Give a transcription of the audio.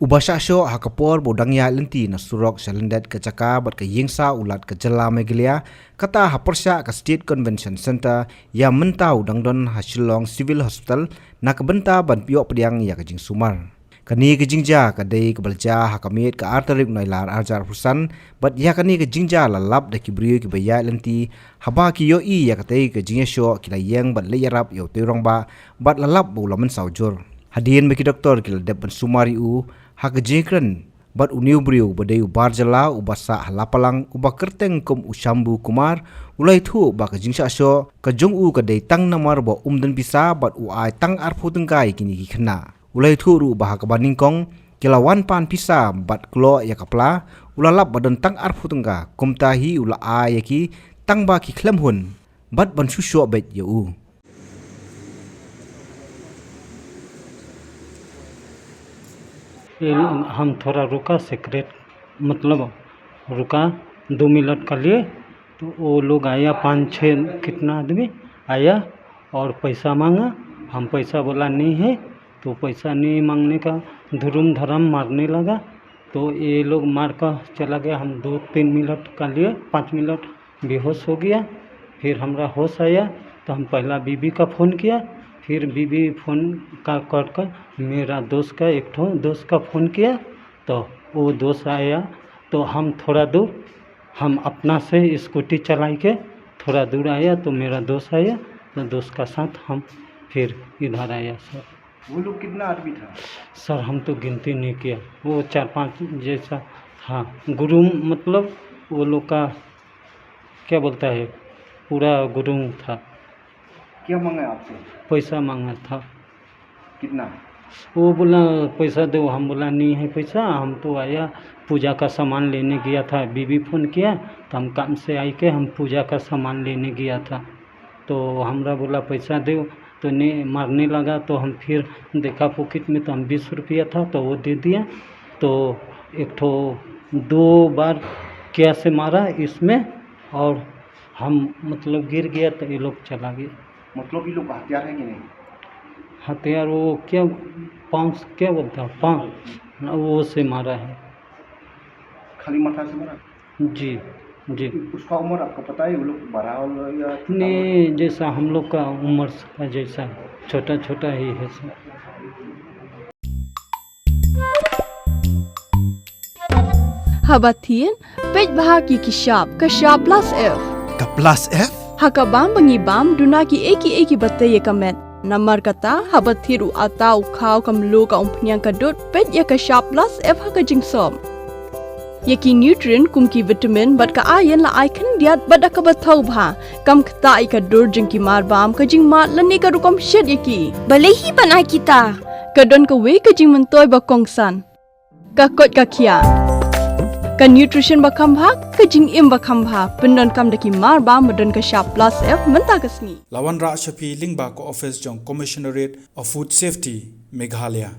Ubasasyo hakapor bodangya lenti na surok salendat ke caka bat ke yingsa ulat ke jela megelia kata hapersya ke State Convention Center yang mentau dangdon Hasilong Civil Hospital na kebenta ban piok pediang ya kejing sumar. Kani kejingja kadai kebalja hakamit ke arterik nailar arjar husan bat ya kani kejingja lalap da kibriyo ke baya lenti haba ki yo i ya katai kejingya syo kila yang bat layarap yo teurong ba bat lalap bu lamen saujur. Hadian bagi doktor kila depan sumari u hakejengkren bat uniu brio badai ubar jala ubasa halapalang ubah kerteng kum usambu kumar ulai thu ba kejingsa syo kejung u kadai tang namar ba dan bisa bat uai tang arpu tengkai kini kena ulai thu ru bah kabaning kong kilawan pan pisa bat klo ya kapla ulalap badan tang arpu tengga kumtahi ula ai yaki tang ba ki klem hun bat ban susyo bet ya u. हम थोड़ा रुका secret मतलब रुका 2 minute के लिए तो वो लोग आया 5-6 कितना आदमी आया और पैसा मांगा हम पैसा बोला नहीं है तो पैसा नहीं मांगने का धुरुम धरम मारने लगा तो ये लोग मार कर चला गया। हम 2-3 मिनट का लिए 5 मिनट बेहोश हो गया। फिर हमारा होश आया तो हम पहला बीबी का फ़ोन किया फिर बीबी फ़ोन का कर मेरा दोस्त का एक दोस्त का फ़ोन किया तो वो दोस्त आया तो हम थोड़ा दूर हम अपना से स्कूटी चलाई के थोड़ा दूर आया तो मेरा दोस्त आया तो दोस्त का साथ हम फिर इधर आया। सर वो लोग कितना आदमी था? सर हम तो गिनती नहीं किया, वो 4-5 जैसा हाँ गुरु मतलब वो लोग का क्या बोलता है पूरा गुरु था। क्या मांगा आपसे? पैसा मांगा था। कितना? वो बोला पैसा दो, हम बोला नहीं है पैसा, हम तो आया पूजा का सामान लेने गया था। बीबी फ़ोन किया तो हम काम से आई के हम पूजा का सामान लेने गया था तो हमरा बोला पैसा दो तो नहीं मारने लगा तो हम फिर देखा पॉकेट में तो हम 20 रुपया था तो वो दे दिया तो एक 2 बार क्या से मारा इसमें और हम मतलब गिर गया तो ये लोग चला गया। मतलब ये लोग हथियार है कि नहीं? हथियार वो क्या पाँच क्या बोलता है पाँच वो से मारा है। खाली माथा से मारा? जी जी। उसका उम्र आपको पता है? वो लोग बड़ा या नहीं जैसा हम लोग का उम्र का जैसा छोटा छोटा ही है सब। Habatin pej bahagi kisap kasap plus F ka plus F hakabam bangibam dunaki eki batay kamet namar kata habathiru atau khau kamlu ka umpnyang kadut pej ya kasap plus F hakajingsom yaki nutrient kumki vitamin bat ka ayan la icon diat badaka bathau bha kam kta ka dur jingki marbam kajing mat lani ka rukom shed yaki balehi banai kita kadon ka we kajing mentoy ba kongsan ka kot ka kia ka nutrition ba khambha kajing im ba khambha pendon kam daki marba madon ka sharp plus F menta kasni lawan ra shapi lingba ko office jong commissionerate of food safety Meghalaya